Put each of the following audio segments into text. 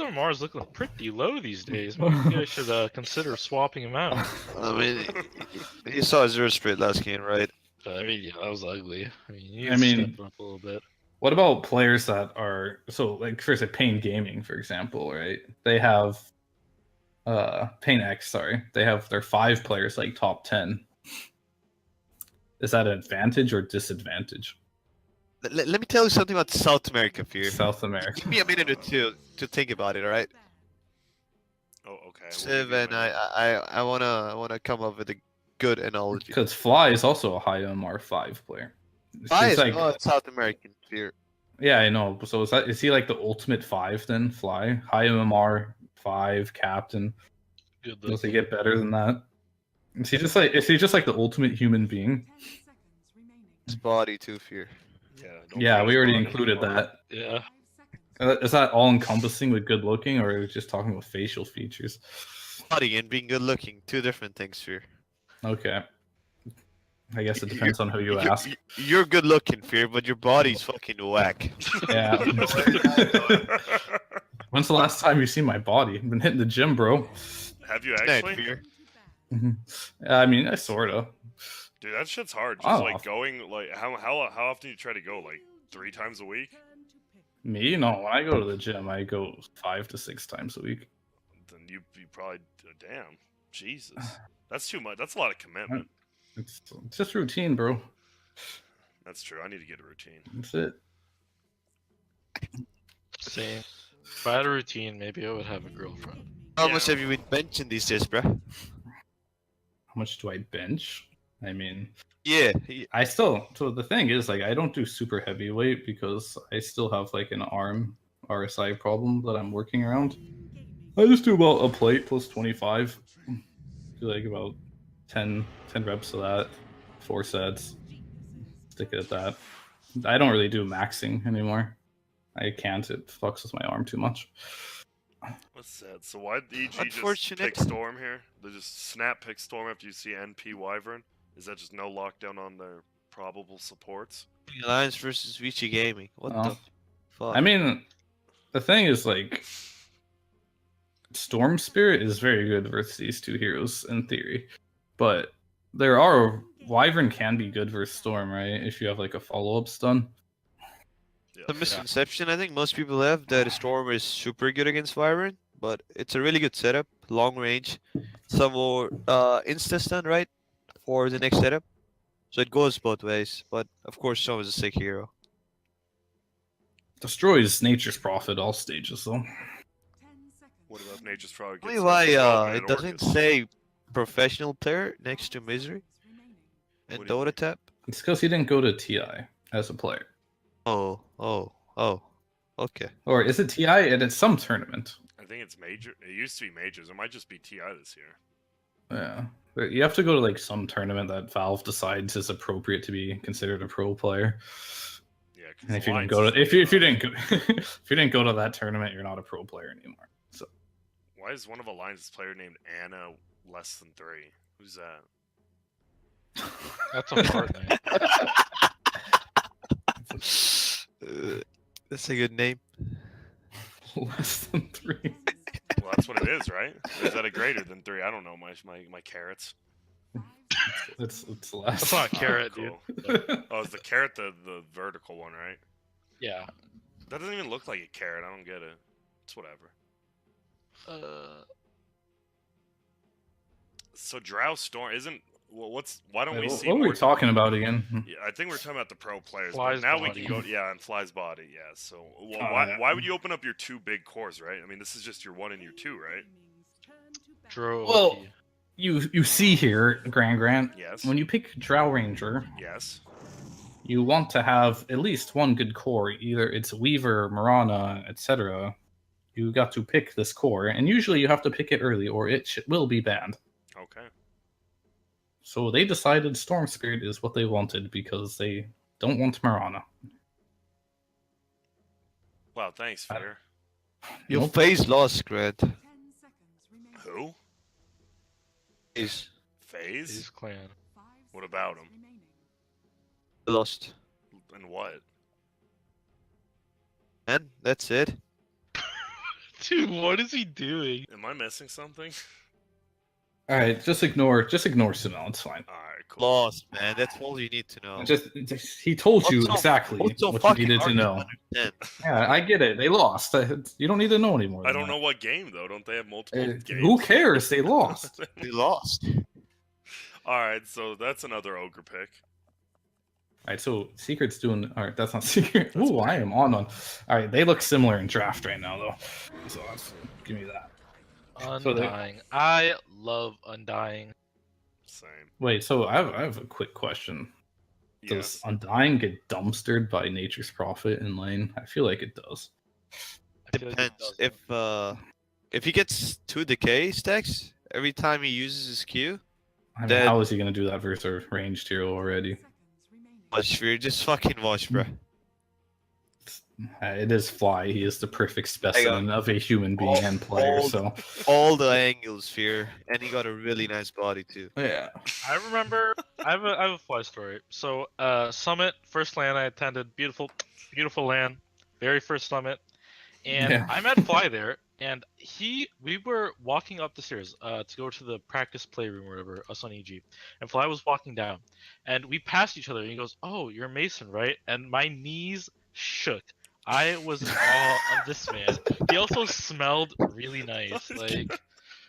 Mars looking pretty low these days. Maybe you guys should consider swapping him out. I mean, you saw his zero split last game, right? I mean, yeah, that was ugly. I mean, you I need to mean- step it up a little bit. What about players that are like first like paiN Gaming, for example, right? They have paiN X, sorry. They have their 5 players like top 10. Is that an advantage or disadvantage? Let me tell you something about South America, Fear. South America. Give me a minute or two to think about it, alright? Oh, okay. Seven, I wanna come up with a good analogy. Because Fly is also a high MR5 player. I She's like, not South American, Fear. yeah, I know. So is he like the ultimate 5 then? Fly, high MR 5 captain. Good Does he get better than that? Is he just like the ultimate human being? His body too, Fear. Yeah, we already included that. Yeah. Is that all encompassing with good looking, or are we just talking about facial features? Body and being good looking, 2 different things, Fear. Okay. I guess it depends on who you ask. You're good looking, Fear, but your body's fucking whack. Yeah. When's the last time you seen my body? I've been hitting the gym, bro. Have you Night, actually? Fear. I mean, I sorta. Dude, that shit's hard. Just Oh. like going, like how often do you try to go? Like 3 times a week? Me? No, when I go to the gym, I go 5 to 6 times a week. Then you probably damn Jesus. That's too much. That's a lot of commitment. It's just routine, bro. That's true. I need to get a routine. That's it. Same. If I had a routine, maybe I would have a girlfriend. How Yeah. much have you been benching these days, bruh? How much do I bench? I mean, Yeah, I still. So the thing is, like, I don't do super heavyweight because I still have like an arm RSI problem that I'm working around. I just do about a plate plus 25. Do like about 10 reps of that, 4 sets. Stick it at that. I don't really do maxing anymore. I can't. It fucks with my arm too much. What's that? So why did EG just Unfortunate. pick Storm here? They just snap pick Storm after you see NP Wyvern? Is that just no lockdown on their probable supports? Alliance versus VG Gaming. What Oh. the fuck? I mean, the thing is, like, Storm Spirit is very good versus these 2 heroes in theory, but Wyvern can be good versus Storm, right? If you have like a follow-up stun. Yeah. the misconception I think most people have that Storm is super good against Wyvern, but it's a really good setup, long range, some more insta stun, right, for the next setup. So it goes both ways, but of course Storm is a sick hero. Destroys Nature's Prophet all stages, though. What about Nature's Frog? Tell me why it doesn't say professional player next to Misery and What do you Dota mean? tap. It's because he didn't go to TI as a player. Oh, okay. Or is it TI? And it's some tournament. I think it's major. It used to be majors. It might just be TI this year. Yeah. But you have to go to like some tournament that Valve decides is appropriate to be considered a pro player. Yeah. 'cause And if you didn't Alliance go is to if you really didn't go if you didn't go to that tournament, you're not a pro player anymore. So Why is one of Alliance's player named Anna less than 3? Who's that? That's a hard name. That's a good name. less than 3. Well, that's what it is, right? Or is that a greater than 3? I don't know my carrots. It's That's less. not a carrot, dude. Cool. Oh, is the carrot the vertical one, right? Yeah. That doesn't even look like a carrot. I don't get it. It's whatever. So Drow Storm isn't. Well, why don't we What see were we more? talking about again? Yeah, I think we're talking about the pro players. Fly's But now we body. can go. Yeah, and Fly's body. Yeah. So Oh, why yeah. why would you open up your 2 big cores, right? I mean, this is just your 1 and your 2, right? Dro. Well, you see here, GranDGranT, Yes. when you pick Drow Ranger, Yes. you want to have at least one good core. Either it's Weaver, Marana, etc. You got to pick this core, and usually you have to pick it early, or it will be banned. Okay. So they decided Storm Spirit is what they wanted because they don't want Marana. Wow. Thanks, Fear. Your Nope. face lost, Grant. Who? Face FaZe? His clan. What about him? lost. And what? And that's it. Dude, what is he doing? Am I missing something? All right, just ignore SumaiL. It's fine. Alright, cool. Lost, man. That's all you need to know. Just he told you What's so- exactly what's so what you fucking needed to hard know. understand? Yeah, I get it. They lost. You don't need to know anymore. I than don't that. know what game though. Don't they have multiple games? Who cares? They lost. We lost. Alright, so that's another ogre pick. All right, so Secret's doing. All right, that's not Secret. That's Ooh, I am on one. All right, they look similar in draft right now, though. So give me that. So they- Undying. I love Undying. Same. Wait, so I have a quick question. Does Yes. Undying get dumpstered by Nature's Prophet in lane? I feel like it does. I feel like it Depends. does. If he gets 2 decay stacks every time he uses his Q, I mean, Dead. how is he gonna do that versus a ranged hero already? watch for just fucking watch, bro. It is Fly. He is the perfect specimen of a human being All- and player. all- So All the angles, Fear, and he got a really nice body too. yeah, I remember. I have a Fly story. So, Summit, first LAN I attended, beautiful LAN, very first Summit, and Yeah. I met Fly there, and we were walking up the stairs to go to the practice playroom or whatever, us on EG, and Fly was walking down, and we passed each other, and he goes, "Oh, you're Mason, right?" And my knees shook. I was in awe of this man. He also smelled really nice, like.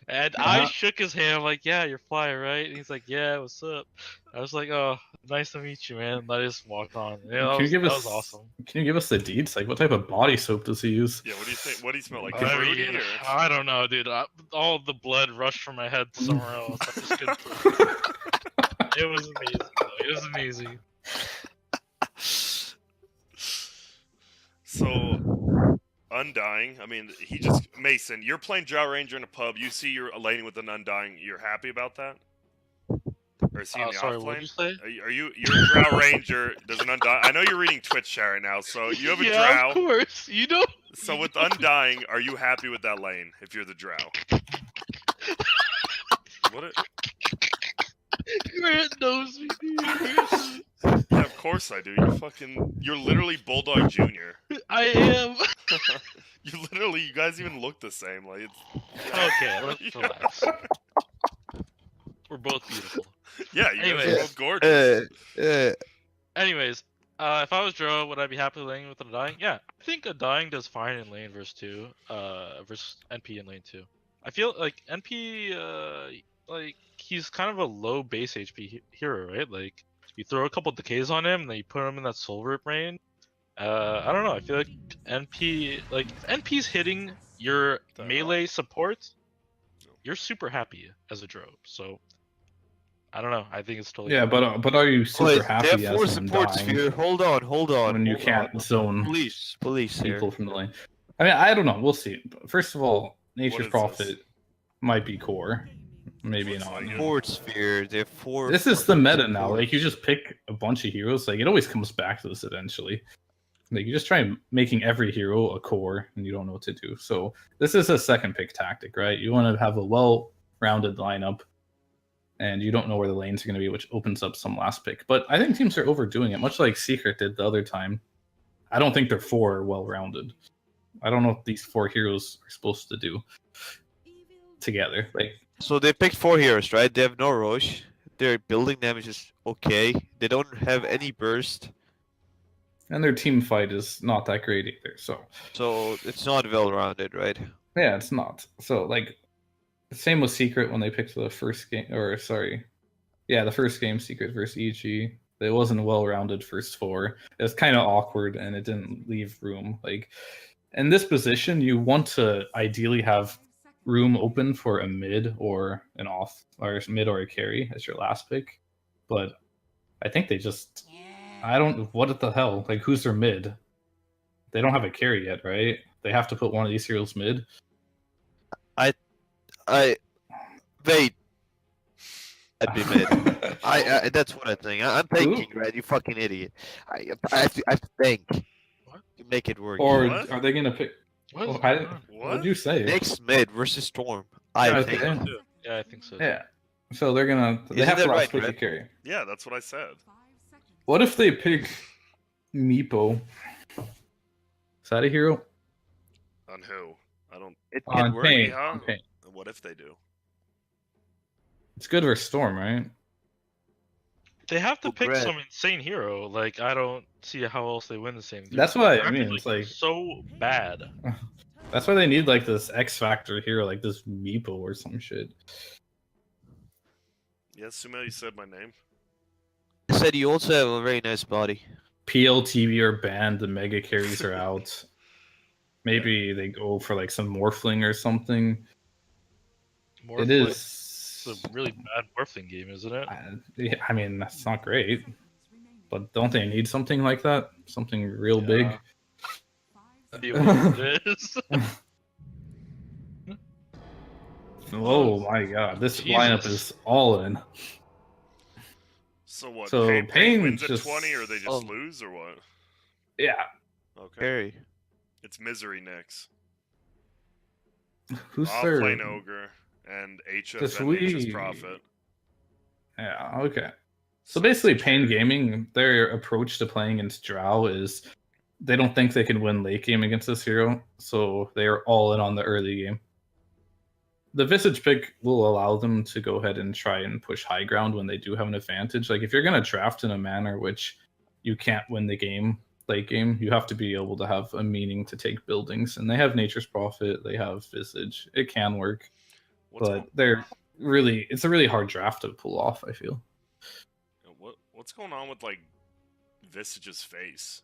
And I shook his hand like, "Yeah, you're Fly, right?" And he's like, "Yeah, what's up?" I was like, "Oh, nice to meet you, man." And I just walked on. Yeah, that was awesome. Can you give us the deets? Like, what type of body soap does he use? Yeah, what do you think? What do you smell like? I Fruity mean, or? I don't know, dude. All the blood rushed from my head somewhere else. I just couldn't. It was amazing. Though. It was amazing. So, Undying. I mean, he just Mason. You're playing Drow Ranger in a pub. You see you're laning with an Undying. You're happy about that? Or is he in the Sorry, off what lane? did you say? You're a Drow Ranger. There's an Undying. I know you're reading Twitch chat right now, so you have a Yeah, Drow. of course. You know. So with Undying, are you happy with that lane if you're the Drow? What? Grant knows me, dude. Yeah, of course I do. You're literally Bulldog Junior. I am. You guys even look the same. Like it's. Okay, let's relax. We're both beautiful. Yeah, you guys Anyways. are both gorgeous. Anyways, if I was Joe, would I be happy laying with Undying? Yeah, I think Undying does fine in lane versus 2, versus NP in lane 2. I feel like NP, like he's kind of a low base HP hero, right? Like you throw a couple decays on him, and then you put him in that soul rip range. I don't know. I feel like NP, like if NP's hitting your The hell? melee support, you're super happy as a Drow. So I don't know. I think it's totally Yeah, fine. but are you super Wait, happy they have 4 as an supports Undying here. Hold on. when you hold can't on. zone Police here. people from the lane? I mean, I don't know. We'll see. First of all, Nature's is Prophet this? might be core, maybe Looks not. like it. Fort sphere. They have 4. This is the meta now. supports. Like you just pick a bunch of heroes. Like it always comes back to this eventually. Like you just try making every hero a core, and you don't know what to do. So this is a second pick tactic, right? You want to have a well-rounded lineup, and you don't know where the lanes are going to be, which opens up some last pick. But I think teams are overdoing it, much like Secret did the other time. I don't think they're 4 well-rounded. I don't know what these 4 heroes are supposed to do together. Like So they picked 4 heroes, right? They have no Roche. Their building damage is okay. They don't have any burst. and their team fight is not that great either. So So it's not well rounded, right? yeah, it's not. So like same with Secret when they picked the first game, or sorry, yeah, the first game Secret versus EG. It wasn't a well-rounded first 4. It was kind of awkward, and it didn't leave room. Like in this position, you want to ideally have room open for a mid or an off, or a mid or a carry as your last pick. But I think they just, I don't. What the hell? Like who's their mid? They don't have a carry yet, right? They have to put one of these heroes mid. Wait. I'd be mid. That's what I think. I'm thinking, right? You fucking idiot. I have to think. What? To make it work. Or What? are they gonna pick? What is Oh, going on? What did you say? Next mid versus Storm. Yeah, I okay. think. Yeah, I think so. Yeah. So they're gonna. They Isn't have to that last right, pick a Brett? carry. Yeah, that's what I said. What if they pick Meepo? Is that a hero? On who? I don't. It On can work. paiN. Huh? On paiN. What if they do? It's good for Storm, right? They have to Oh, pick Grant. some insane hero. Like, I don't see how else they win the same game. That's what I Draft is, mean. It's like so bad. that's why they need like this X Factor hero, like this Meepo or some shit. Yes, SumaiL, you said my name. I said you also have a very nice body. PLTV are banned. The mega carries are out. Maybe they go for like some Morphling or something. Morphling It is. It's a really bad Morphling game, isn't it? I mean, that's not great. But don't they need something like that? Something real big? See what it is. Oh my god, this Jesus. lineup is all in. So what? So, paiN paiN wins just- at 20, or they just Oh. lose, or what? Yeah. Okay. Carry. It's Misery next. Who's Off their... lane Ogre and HF Does and we- HF Prophet. Yeah, okay. So basically, paiN Gaming, their approach to playing against Drow is they don't think they can win late game against this hero, so they are all in on the early game. The Visage pick will allow them to go ahead and try and push high ground when they do have an advantage. Like if you're going to draft in a manner which you can't win the game late game, you have to be able to have a meaning to take buildings. And they have Nature's Prophet, they have Visage. It can work, but they're really it's a really hard draft to pull off, I feel. What's going on with like Visage's face?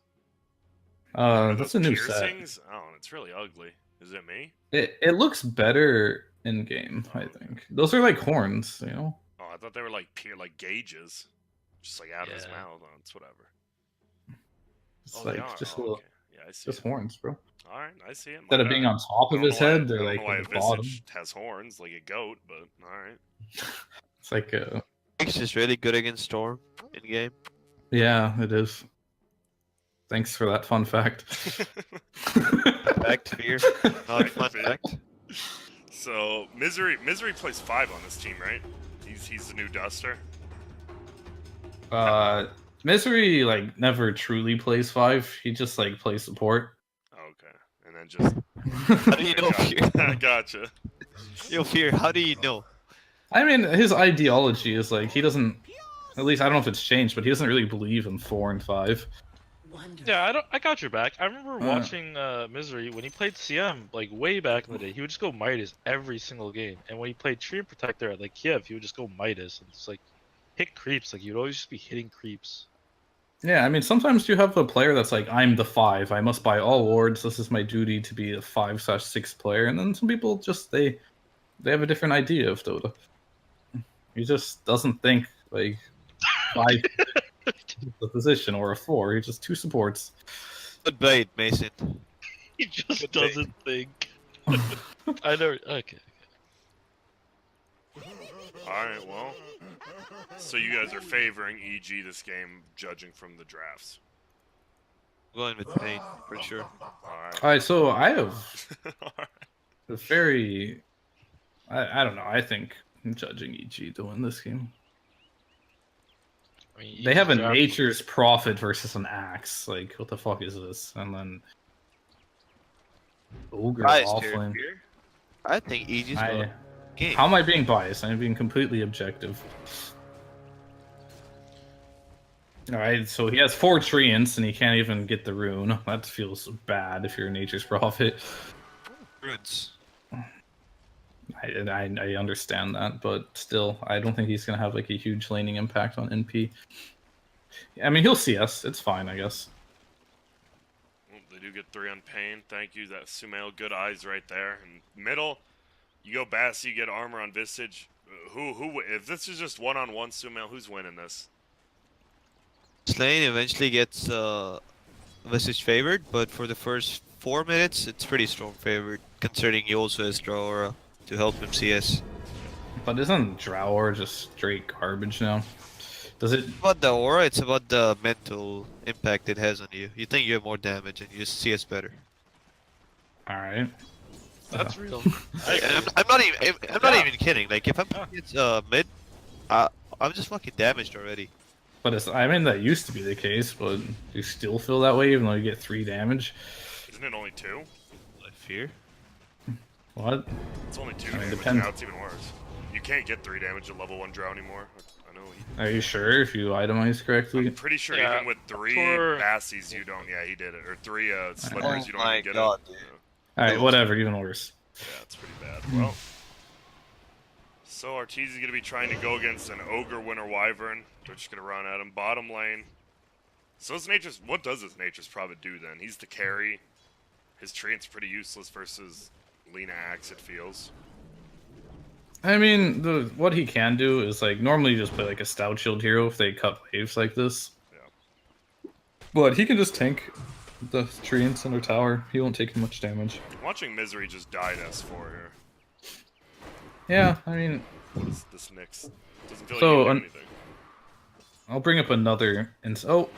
That's a new piercings? set. Oh, it's really ugly. Is it me? It looks better in game, I think. Those are like horns, you know? Oh, I thought they were like gauges, just like out of his Yeah. mouth. Oh, it's whatever. It's They like are? just Oh, a little okay. Yeah, I see. just it. horns, bro. All right, I see it. Instead of being on top of his head, they're like I don't know why at a the bottom. Visage has horns like a goat, but all right. It's like X is really good against Storm in game. yeah, it is. Thanks for that fun fact. Fact fear, not fun Fear. fact. So Misery plays 5 on this team, right? He's the new Duster. Misery like never truly plays 5. He just like plays support. Okay, and then just How do you know fear? Gotcha. Yo, fear. How do you know? I mean, his ideology is like he doesn't. At least I don't know if it's changed, but he doesn't really believe in 4 and 5. Yeah, I got your back. I remember watching Misery when he played CM like way back in the day. He would just go Midas every single game, and when he played Tree and Protector at like Kiev, he would just go Midas and just like hit creeps. Like he'd always just be hitting creeps. Yeah, I mean, sometimes you have a player that's like, I'm the 5. I must buy all wards. This is my duty to be a 5/6 player. And then some people just they have a different idea of Dota. He just doesn't think like 5 is the position or a 4. He just 2 supports. Good bait, Mason. He just Good thing. doesn't think. I know. Okay. All right, well. So you guys are favoring EG this game, judging from the drafts. Going with pain for sure. All All right, so I have right. a very, I don't know. I think I'm judging EG to win this game. I mean, They have a EG 's draft- Nature's Prophet versus an Axe. Like, what the fuck is this? And then Ogre Biased offlane. here. I think EG's going game. How am I being biased? I'm being completely objective. Alright, so he has 4 treants and he can't even get the rune. That feels bad if you're a Nature's Prophet. Runes. I understand that, but still, I don't think he's going to have like a huge laning impact on NP. I mean, he'll see us. It's fine, I guess. Well, they do get 3 on paiN. Thank you. That SumaiL, good eyes right there. And middle, you go Bass, you get armor on Visage. Who? If this is just one-on-one SumaiL, who's winning this? Slane eventually gets Visage favored, but for the first 4 minutes, it's pretty Storm favored, considering he also has Draw Aura to help him CS. But isn't Drower just straight garbage now? Does it? It's about the aura, it's about the mental impact it has on you. You think you have more damage and you just CS better. Alright. That's real. I'm not even kidding. Like if I'm against mid, I'm just fucking damaged already. But it's, I mean, that used to be the case, but you still feel that way even though you get 3 damage? Isn't it only 2? I fear. What? It's only 2 I mean, damage depends. now. It's even worse. You can't get 3 damage at level 1 drow anymore. I know. Are you sure if you itemize correctly? I'm pretty sure Yeah, even with 3 for- bassies you don't. Yeah, he did it. Or 3 slippers Oh you don't my even get God, it. dude. Yeah. Alright, whatever, even worse. Yeah, it's pretty bad. Well, so Arteezy's gonna be trying to go against an Ogre Winter Wyvern. They're just gonna run at him. Bottom lane. So his nature's, what does his nature's probably do then? He's the carry. His treant's pretty useless versus Lena Axe, it feels. I mean, what he can do is, like, normally you just play, like, a Stout Shield hero if they cut waves like this. Yeah. But he can just tank the treants under tower. He won't take much damage. Watching Misery just died S4 here. Yeah, I mean, What is this Nyx? Doesn't feel like So, he can do anything. I'll bring up another. Oh,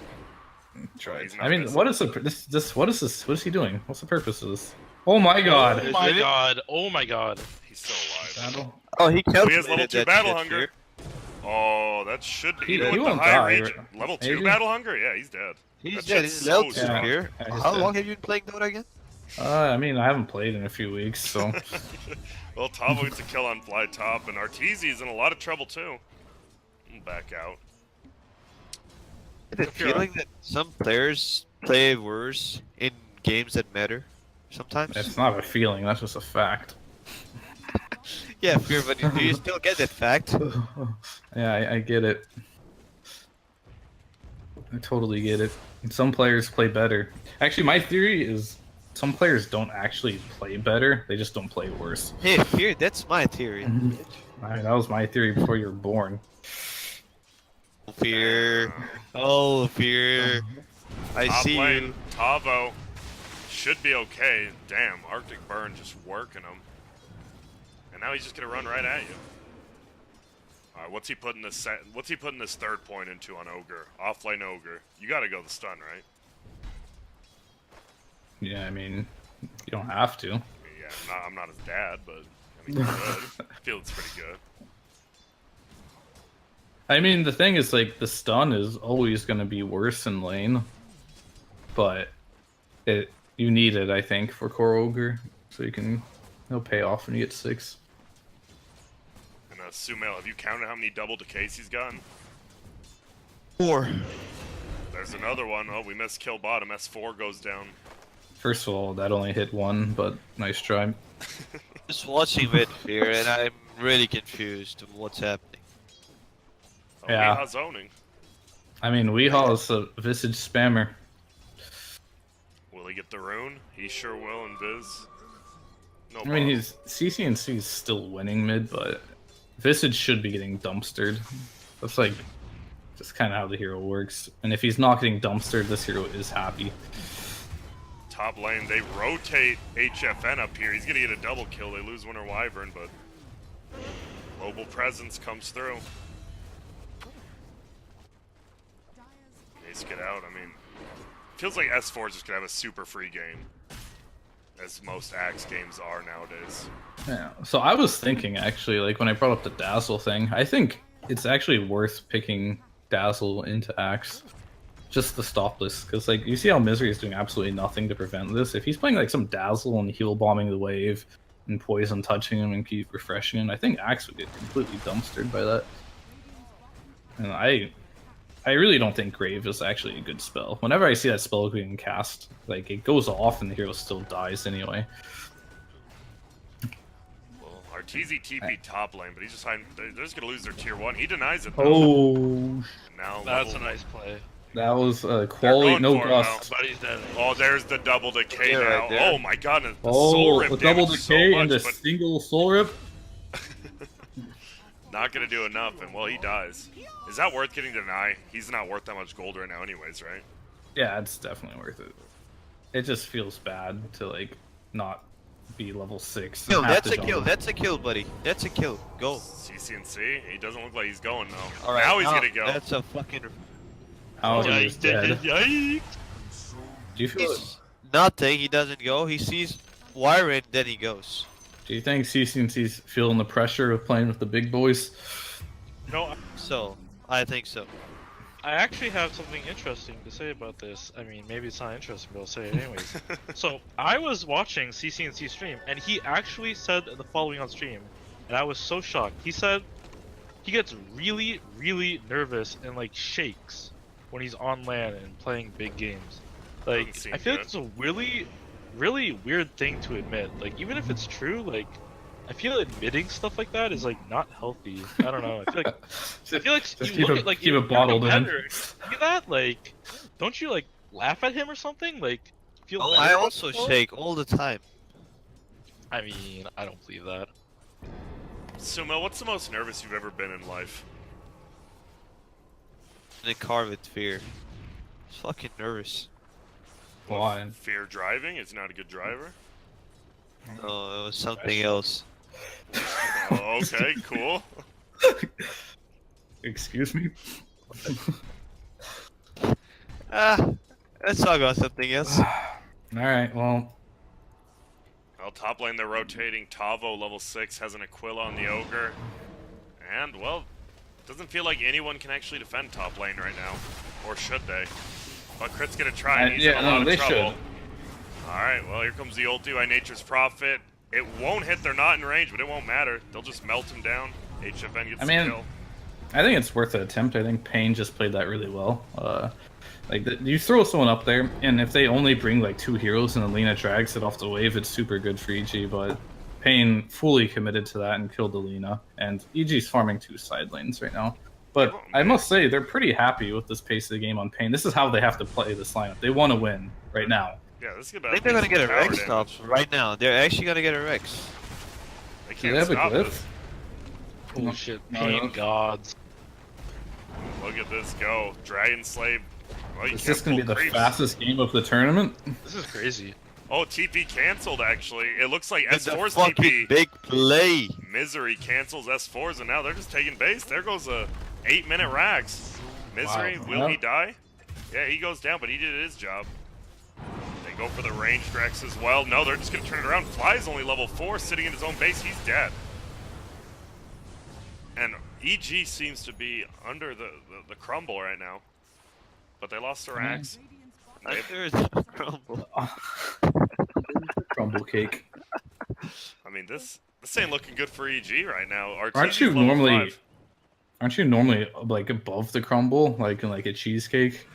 tried. he's not I mean, missing. what is this? What is this? What is he doing? What's the purpose of this? Oh my god! Oh my Really? god! Oh my god! He's still alive. Battle. Oh, he Oh, he has level calculated 2 that battle shit hunger. here. Oh, that should be. He Even with the won't high die, region. right? Level 2 Maybe? battle hunger? Yeah, he's dead. He's That dead. shit's He's level so 2 Yeah. here. Yeah, he's How dead. long have you been playing Dota again? I mean, I haven't played in a few weeks, so Well, Tavo gets a kill on fly top, and Arteezy's in a lot of trouble too. I'm back out. I have a feeling that some players play worse in games that matter. Sometimes. it's not a feeling. That's just a fact. Yeah, fear, but do you still get that fact? Yeah, I get it. I totally get it. And some players play better. Actually, my theory is some players don't actually play better. They just don't play worse. Hey, fear, that's my theory. I mean, that was my theory before you were born. Fear. Oh, fear. I Top see lane, you. Tavo should be okay. Damn, Arctic Burn just working him. And now he's just gonna run right at you. Alright, what's he putting this what's he putting this third point into on Ogre? Offlane Ogre. You gotta go the stun, right? Yeah, I mean, you don't have to. I mean, yeah, I'm not his dad, but I mean, you could. I feel it's pretty good. I mean, the thing is, like, the stun is always going to be worse in lane, but you need it, I think, for core ogre, so he'll pay off when you get 6. And SumaiL, have you counted how many double decays he's gotten? 4. There's another one. Oh, we missed kill bottom. S4 goes down. First of all, that only hit 1, but nice try. Just watching with fear, and I'm really confused of what's happening. Oh, Yeah. Weehaw zoning. I mean, Weehaw is a Visage spammer. Will he get the rune? He sure will in Viz. No I mean, problem. he's CCNC is still winning mid, but Visage should be getting dumpstered. That's like just kind of how the hero works. And if he's not getting dumpstered, this hero is happy. Top lane, they rotate HFN up here. He's gonna get a double kill. They lose Winter Wyvern, but global presence comes through. Ace get out. I mean, feels like S4 is just gonna have a super free game, as most Axe games are nowadays. Yeah. So I was thinking actually, like when I brought up the Dazzle thing, I think it's actually worth picking Dazzle into Axe. Just the stop this, because like you see how Misery is doing absolutely nothing to prevent this. If he's playing like some Dazzle and heal bombing the wave and poison touching him and keep refreshing him, I think Axe would get completely dumpstered by that. And I really don't think Grave is actually a good spell. Whenever I see that spell being cast, like it goes off and the hero still dies anyway. Well, Arteezy TP top lane, but he's just hiding. They're just gonna lose their tier 1. He denies it though. Oh, And now That's a level- nice play. that was They're quality, going no for it gust. But he's dead. Oh, there's the double decay Yeah, now. right there. Oh my god, the soul Oh, rip a double damage decay so much, and a but single soul rip. not gonna do enough, and well, he dies. Is that worth getting denied? He's not worth that much gold right now anyways, right? Yeah, it's definitely worth it. It just feels bad to like not be level 6. Kill, and have that's to a kill, jump. that's a kill, buddy. That's a kill. Go. CCNC, he doesn't look like he's going though. Alright, now he's gonna go. That's a fucking... Oh, he's Yikes! dead. Yikes! Do you feel? He's nothing, he doesn't go. He sees Wyvern, then he goes. Do you think CCNC's feeling the pressure of playing with the big boys? No, So, I think so. I actually have something interesting to say about this. I mean, maybe it's not interesting, but I'll say it anyways. So I was watching CCNC stream, and he actually said the following on stream, and I was so shocked. He said he gets really, really nervous and like shakes when he's on land and playing big games. Like, Doesn't seem I feel good. like it's a really, really weird thing to admit. Like, even if it's true, like, I feel admitting stuff like that is like not healthy. I don't know. I feel like Just you keep look it- at like keep your it bottled in. competitor, you see that, like, don't you like laugh at him or something? Like, feel Oh, better I about also yourself? shake all the time. I mean, I don't believe that. Sumo, what's the most nervous you've ever been in life? In a car with fear. It's fucking nervous. Why? Fear driving? Is not a good driver? No, it was something else. Oh, okay, cool. Excuse me? Ah, let's talk about something else. Alright, well, Well, top lane they're rotating. Tavo, level 6, has an Aquila on the Ogre. And, well, doesn't feel like anyone can actually defend top lane right now. Or should they? But Crit's gonna try, and he's yeah, in a lot no, of they trouble. should. Alright, well, here comes the ulti by Nature's Prophet. It won't hit, they're not in range, but it won't matter. They'll just melt him down. HFN gets I the mean, kill. I think it's worth an attempt. I think paiN just played that really well. You throw someone up there, and if they only bring like 2 heroes and Alina drags it off the wave, it's super good for EG. But paiN fully committed to that and killed Alina, and EG's farming 2 side lanes right now. But I must say, they're pretty happy with this pace of the game on paiN. This is how they have to play this lineup. They want to win right now. Yeah, this is I about think they're gonna get a tower Rex stop damage. right now. They're actually gonna get a Rex. They Do can't they have a stop glyph? this. Oh shit, no, pain no. gods. Look at this go. Dragon Slave. Well, you Is can't this going to pull be the creeps. fastest game of the tournament? This is crazy. Oh, TP canceled, actually. It looks like It's a S4's fucking TP. big play. Misery cancels S4's, and now they're just taking base. There goes a 8-minute Rax. Misery, Wow. will he Yep. die? Yeah, he goes down, but he did his job. They go for the ranged Rex as well. No, they're just going to turn it around. Fly's only level 4, sitting in his own base. He's dead. And EG seems to be under the crumble right now. But they lost the Rax. They- There's crumble. Crumble cake. I mean, this ain't looking good for EG right now. Aren't Arteezy's you level normally 5. Aren't you normally like above the crumble, like in like a cheesecake?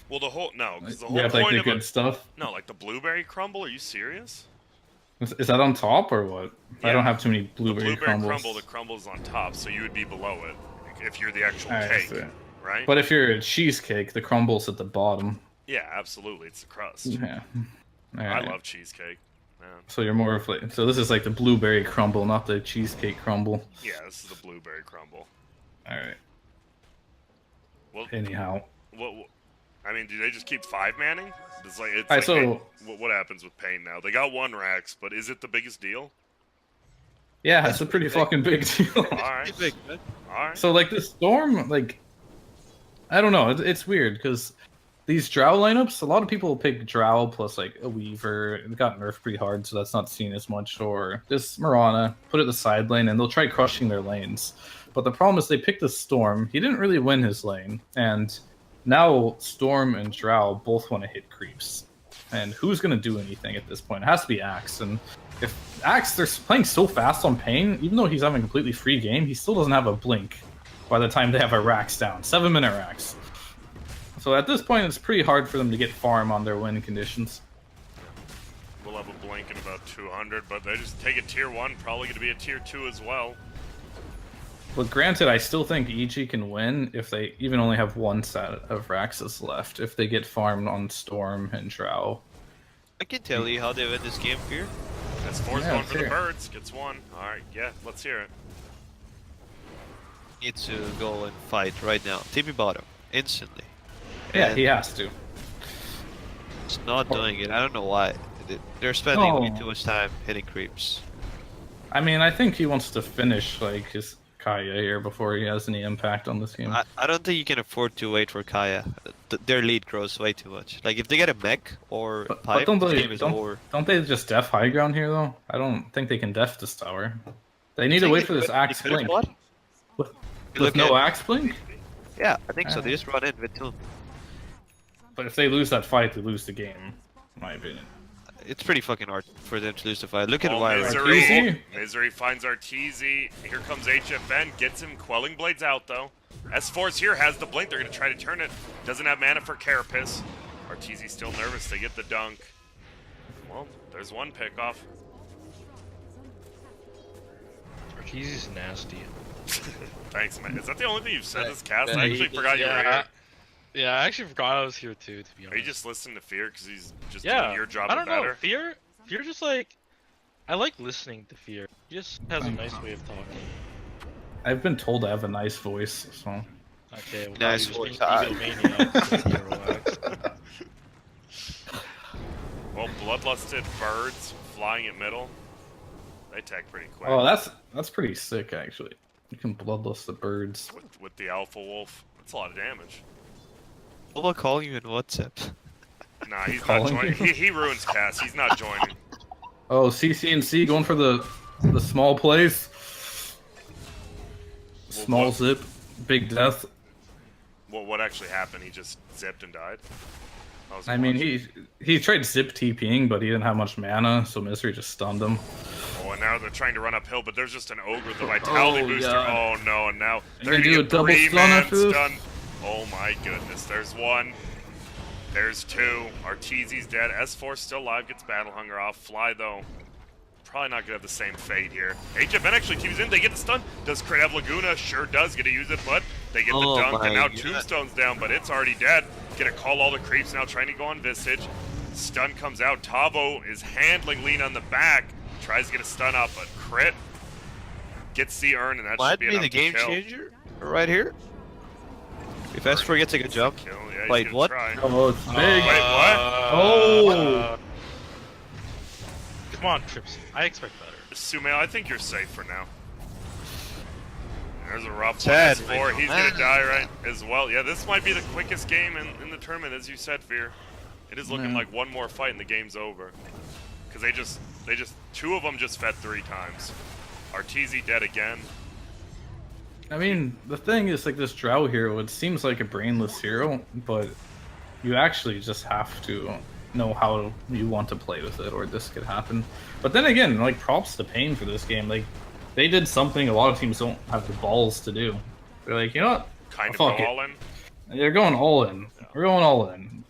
Well, the whole no, because the You whole have like point the of good a, stuff. no, like the blueberry crumble. Are you serious? Is that on top or what? I Yeah. don't have too many The blueberry crumbles. crumble, the crumble's on top, so you would be below it if you're the actual I cake, see. right? But if you're a cheesecake, the crumble's at the bottom. Yeah, absolutely, it's the crust. Yeah. I Alright. love cheesecake. Man. So you're more of like, so this is like the blueberry crumble, not the cheesecake crumble. Yeah, this is the blueberry crumble. All right. Well, Anyhow, what? I mean, do they just keep 5-manning? It's like it's Alright, like, so- hey, what happens with paiN now? They got 1 Rax, but is it the biggest deal? yeah, it's a pretty fucking big deal. All right, Big, man. all right. So like the storm, like I don't know, it's weird because these Drow lineups, a lot of people pick Drow plus like a Weaver. It got nerfed pretty hard, so that's not seen as much. Or just Mirana, put it the side lane, and they'll try crushing their lanes. But the problem is they picked the Storm. He didn't really win his lane, and now Storm and Drow both want to hit creeps. And who's gonna do anything at this point? It has to be Axe. And if Axe, they're playing so fast on paiN, even though he's having a completely free game, he still doesn't have a blink by the time they have a Rax down. 7-minute Rax. So at this point, it's pretty hard for them to get farm on their win conditions. We'll have a blink in about 200, but they just take a tier 1, probably going to be a tier 2 as well. But granted, I still think EG can win if they even only have 1 set of Raxes left, if they get farmed on Storm and Drow. I can tell you how they win this game, Fear. S4's Yeah, going let's for the hear it. birds, gets 1. All right, yeah, let's hear it. Need to go and fight right now. TP bottom instantly. Yeah, And he has to. It's not doing it. I don't know why. They're spending way No. too much time hitting creeps. I mean, I think he wants to finish like his Kaya here before he has any impact on this game. I don't think you can afford to wait for Kaya. Their lead grows way too much. Like if they get a mech or But pipe, don't the they- game is don't- over. Don't they just def high ground here though? I don't think they can def this tower. They need to Think wait they for this could- Axe they could've blink. bought? With, You look with no at- Axe blink? Yeah, I think so. They just run in with 2. But if they lose that fight, they lose the game, in my opinion. It's pretty fucking hard for them to lose the fight. Look at Oh, why. Misery. Arteezy? Misery finds Arteezy. Here comes HFN. Gets him. Quelling Blades out, though. S4's here. Has the blink. They're going to try to turn it. Doesn't have mana for Carapace. Arteezy's still nervous. They get the dunk. Well, there's one pickoff. Arteezy's nasty. Thanks, man. Is that the only thing you've said this cast? Yeah, I actually forgot you were here. Yeah, I actually forgot I was here too, to be honest. Are you just listening to Fear because he's just yeah, doing your job I don't better? know. Fear just like, I like listening to Fear. He just has a nice way of talking. I've been told I have a nice voice, so. Okay, well, Nice now you're just voice. being egomaniac. Relax. Well, bloodlusted birds flying at middle. They tag pretty quick. Oh, that's pretty sick, actually. You can bloodlust the birds. With the Alpha Wolf. That's a lot of damage. What about calling you in WhatsApp? Nah, he's not Calling joining. you? He ruins cast. He's not joining. Oh, CC&C going for the small plays. Small what? zip, big death. What actually happened? He just zipped and died? I mean, he tried zip TPing, but he didn't have much mana, so Misery just stunned him. Oh, and now they're trying to run uphill, but there's just an ogre with the vitality booster. God. Oh no, and now You're they're gonna do a get double stun 3-man after this? stun. Oh my goodness, there's one. There's 2. Arteezy's dead. S4 still alive, gets Battle Hunger off. Fly though. Probably not gonna have the same fate here. HFN actually teams in, they get the stun. Does Crit have Laguna? Sure does get to use it, but they get the Oh dunk, and my now God. Tombstone's down, but it's already dead. Gonna call all the creeps now, trying to go on Visage. Stun comes out. Tavo is handling Lean on the back. Tries to get a stun up, but Crit gets the urn, and that Might should be be enough the to game kill. changer right here. If S4 gets like a jump. Kill. Yeah, he's Wait, gonna what? try. Oh, it's big. Wait, what? Oh! Come on, Trips. I expect better. SumaiL, I think you're safe for now. There's a rough Sad, one. man. S4, he's gonna die right as well. Yeah, this might be the quickest game in the tournament, as you said, Fear. It is looking Yeah. like one more fight and the game's over. Because they just 2 of them just fed 3 times. Arteezy dead again. I mean, the thing is, like, this Drow hero, it seems like a brainless hero, but you actually just have to know how you want to play with it, or this could happen. But then again, like, props to paiN for this game. Like, they did something a lot of teams don't have the balls to do. They're like, you know what? Kind of Fuck it. all in. They're going all in. We're going all in.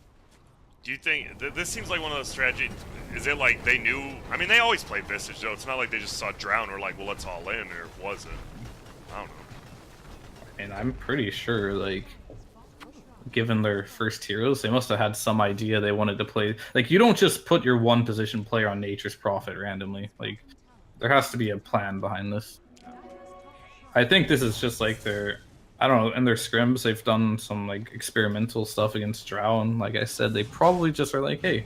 Do you think this seems like one of those strategies? Is it like they knew? I mean, they always play Visage, though. It's not like they just saw Drown or like, well, let's all in, or was it? I don't know. And I'm pretty sure, like, given their first heroes, they must have had some idea they wanted to play. Like, you don't just put your one position player on Nature's Prophet randomly. Like, there has to be a plan behind this. I think this is just like their, I don't know, in their scrims, they've done some like experimental stuff against Drow, and like I said, they probably just are like, hey,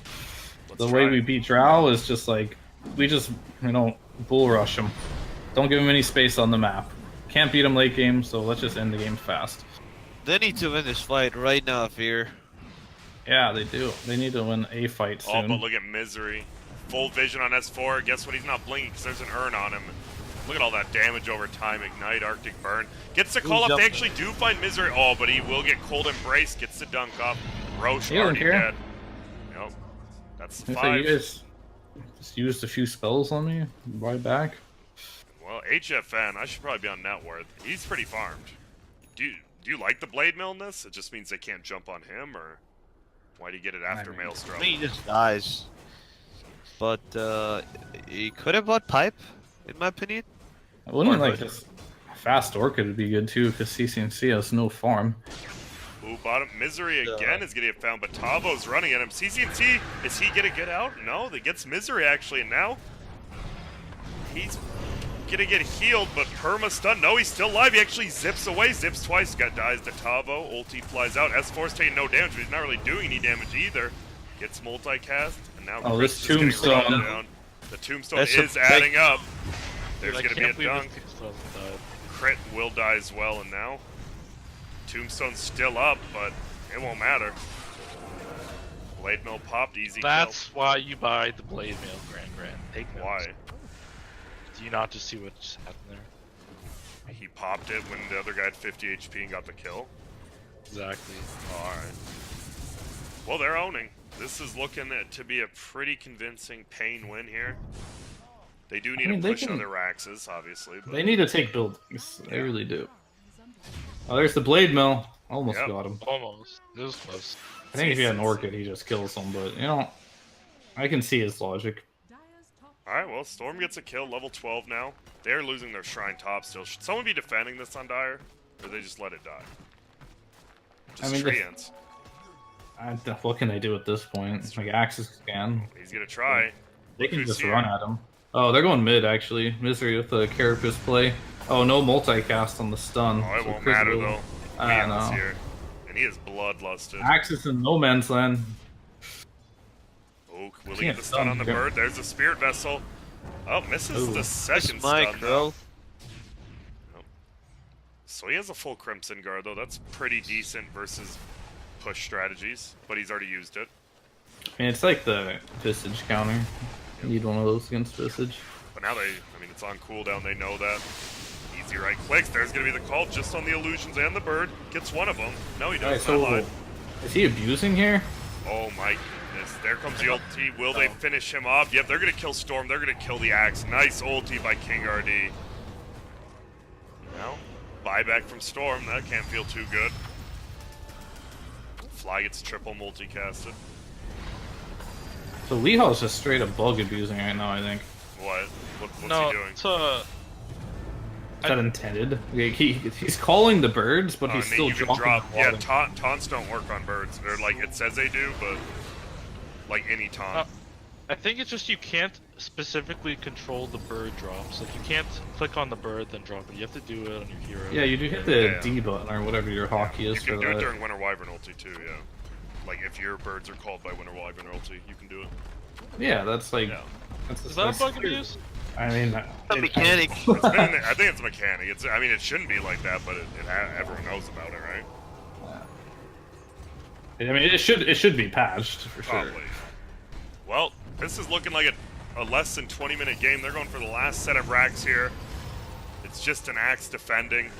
the way we beat Drow is just like, we just, you know, bull rush them. Don't give them any space on the map. Can't beat them late game, so let's just end the game fast. They need to win this fight right now, Fear. Yeah, they do. They need to win a fight Oh, soon. but look at Misery. Full vision on S4. Guess what? He's not blinking because there's an urn on him. Look at all that damage over time. Ignite, Arctic Burn. Gets the call up. They actually do find Misery. Oh, but he will get Cold Embrace. Gets the dunk off. Roche He doesn't already care. dead. Yep. That's If 5. you guys just used a few spells on me, right back. Well, HFN, I should probably be on net worth. He's pretty farmed. Do you like the Blade Mill in this? It just means they can't jump on him, or why do you get it after mean- Maelstrom? I mean, he just dies. But he could have bought Pipe, in my opinion. I wouldn't Or like good. this. Fast Orchid would be good too, because CC&C has no farm. Ooh, bottom Misery again is gonna get found, but Tavo's running at him. CC&T, is he gonna get out? No, that gets Misery actually, and now he's gonna get healed, but perma stun. No, he's still alive. He actually zips away, zips twice, dies to Tavo. Ulti flies out. S4's taking no damage, but he's not really doing any damage either. Gets multicast, and now Oh, Chris this is getting Tombstone. run down. The Tombstone That's a is big- adding up. There's Dude, I gonna be can't a believe dunk. this Tombstone died. Crit will die as well, and now Tombstone's still up, but it won't matter. Blade Mill popped, easy That's why you buy the Blade Mail GranDGranT. Take kill. notes. Why? Do you not just see what just happened there? He popped it when the other guy had 50 HP and got the kill. Exactly. Alright. Well, they're owning. This is looking to be a pretty convincing paiN win here. They do need to push other Raxes, obviously. But... They need to take buildings. They really do. Oh, there's the Blade Mill. Almost got him. Almost. It was close. I think if he had an Orchid, he just kills him, but, you know, I can see his logic. Alright, well, Storm gets a kill, level 12 now. They're losing their Shrine top still. Should someone be defending this on Dire? Or they just let it die? Just treants. What can they do at this point? Like, Axis scan. He's gonna try. They can just run at him. Oh, they're going mid, actually. Misery with the Carapace play. Oh, no multicast on the stun. Oh, it won't matter, though. I know. Here. And he is bloodlusted. Axis in no man's land. Oh, will he get the stun on the bird? There's the Spirit Vessel. Oh, misses the second stun, though. So he has a full Crimson Guard, though. That's pretty decent versus push strategies, but he's already used it. I mean, it's like the Visage counter. You need one of those against Visage. But now it's on cooldown. They know that. Easy right clicks. There's going to be the call just on the illusions and the bird. Gets one of them. No, he doesn't. Is he abusing here? Oh my goodness. There comes the ulti. Will they finish him off? Yep, they're going to kill Storm. They're going to kill the Axe. Nice ulti by King RD. Now, buyback from Storm. That can't feel too good. Fly gets triple multicasted. So Leeho's just straight up bug abusing right now, I think. What? What's he doing? Is that intended? He's calling the birds, but he's still dropping. Yeah, taunts don't work on birds. Or like it says they do, but like any taunt. I think it's just you can't specifically control the bird drops. Like you can't click on the bird then drop it. You have to do it on your hero. Yeah, you do hit the D button or whatever your hotkey is. You can do it during Winter Wyvern ulti too. Yeah, like if your birds are called by Winter Wyvern ulti, you can do it. Yeah, that's like. Yeah. Is that a bug abuse? I mean, a mechanic. I think it's a mechanic. I mean, it shouldn't be like that, but everyone knows about it, right? I mean, it should be patched for sure. Probably. Well, this is looking like a less than 20-minute game. They're going for the last set of racks here. It's just an Axe defending.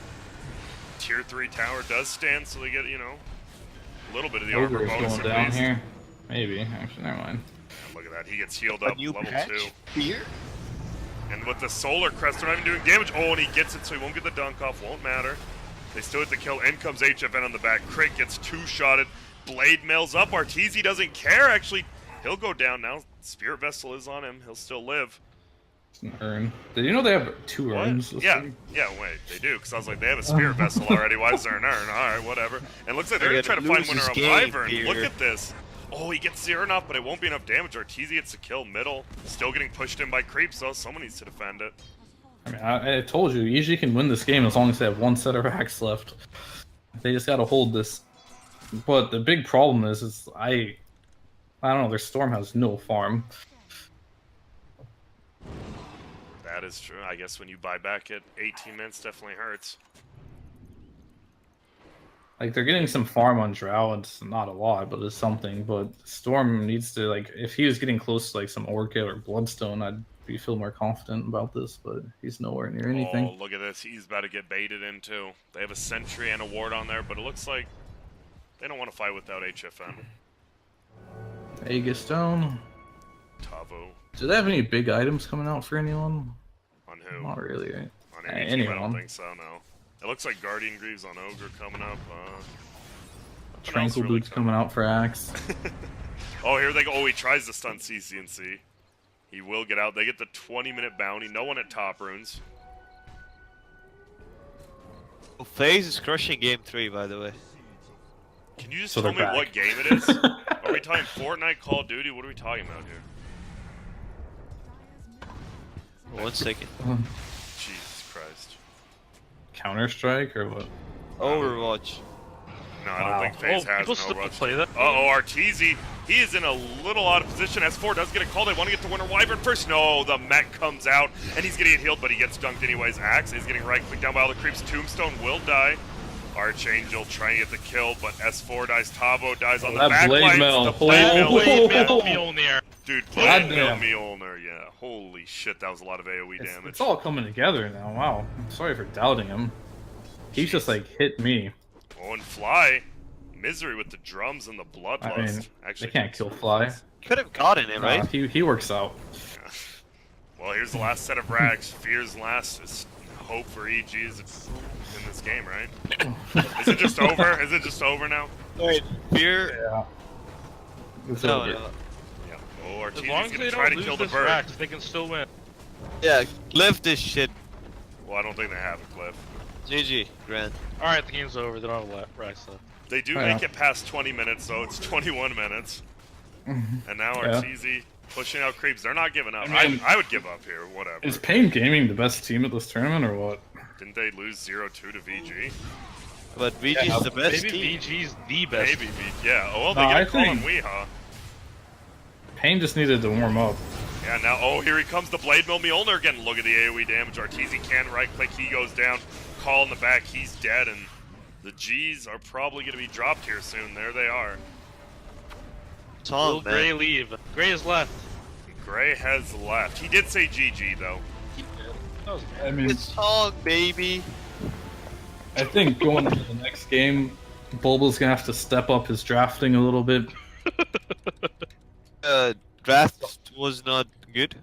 Tier 3 tower does stand, so they get, you know, a little bit of the armor bonus going down here. Maybe. Actually, never mind. And look at that. He gets healed up level 2. Here? And with the Solar Crest, they're not even doing damage. Oh, and he gets it, so he won't get the dunk off. Won't matter. They still hit the kill. In comes HFN on the back. Crit gets two-shotted. Blade mails up. Arteezy doesn't care, actually. He'll go down now. Spirit Vessel is on him. He'll still live. It's an urn. Did you know they have 2 urns? Yeah, wait, they do. Because I was like, they have a Spirit Vessel already. Why is there an urn? Alright, whatever. And it looks like they're going to try to find Winter of Wyvern. Look at this. Oh, he gets the urn off, but it won't be enough damage. Arteezy gets the kill middle. Still getting pushed in by creeps, though. Someone needs to defend it. I mean, I told you, usually can win this game as long as they have 1 set of racks left. They just got to hold this. But the big problem is I don't know, their Storm has no farm. That is true. I guess when you buy back at 18 minutes, definitely hurts. Like, they're getting some farm on Drow, it's not a lot, but it's something. But Storm needs to, like, if he was getting close to, like, some Orchid or Bloodstone, I'd feel more confident about this, but he's nowhere near anything. Oh, look at this. He's about to get baited in, too. They have a Sentry and a Ward on there, but it looks like they don't want to fight without HFN. Aegis down. Tavo. Do they have any big items coming out for anyone? On who? Not really, right? On any team, I don't think so, no. It looks like Guardian Greaves on Ogre coming up. Tranquil Boots coming out for Axe. Oh, here they go. Oh, he tries to stun CCNC. He will get out. They get the 20-minute bounty. No one at top runes. Well, FaZe is crushing game 3, by the way. Can you just tell me what game it is? Are we talking Fortnite, Call of Duty? What are we talking about here? 1 second. Jesus Christ. Counter-Strike or what? Overwatch. No, I don't think FaZe has people an still Overwatch. play that. Uh-oh, Arteezy. He is in a little out of position. S4 does get a call. They want to get to Winter Wyvern first. No, the mech comes out, and he's going to get healed, but he gets dunked anyways. Axe is getting right-clicked down by all the creeps. Tombstone will die. Archangel trying to get the kill, but S4 dies. Tavo dies on the back lines. The Blade Mill. Mjolnir. Dude, Blade Mill Mjolnir, yeah. Holy shit, that was a lot of AoE damage. It's all coming together now. Wow. I'm sorry for doubting him. He's just like hit me. Oh, and Fly. Misery with the drums and the bloodlust. I mean, Actually, they can't kill Fly. Could have gotten it, right? He works out. Well, here's the last set of rags. Fear's last is hope for EGs in this game, right? Is it just over? Is it just over now? Wait, Fear. Yeah. It's No, over. no. Yeah. Oh, As long Arteezy's as gonna they try to don't kill lose the this bird. rack, they can still win. Yeah, live this shit. Well, I don't think they have it, Cliff. GG, Grant. All right, the game's over. They don't have racks left. They do Oh, make yeah. it past 20 minutes, though. It's 21 minutes. And now Yeah. Arteezy pushing out creeps. They're not giving up. I mean- I would give up here, whatever. Is paiN Gaming the best team at this tournament or what? Didn't they lose 0-2 to VG? But VG's Yeah, the best Maybe team. VG's the best. Maybe, yeah. Oh, well, they No, get I a call on think- we, huh? paiN just needed to warm up. Yeah, now, oh, here he comes, the Blade Mill Mjolnir again. Look at the AoE damage. Arteezy can't right-click. He goes down. Call in the back. He's dead, and the G's are probably going to be dropped here soon. There they are. Will Tom, Gray man. leave? Gray is left. Gray has left. He did say GG, though. That was I mean, It's Tom, baby. I think going into the next game, Bulbul's gonna have to step up his drafting a little bit. Draft was not good.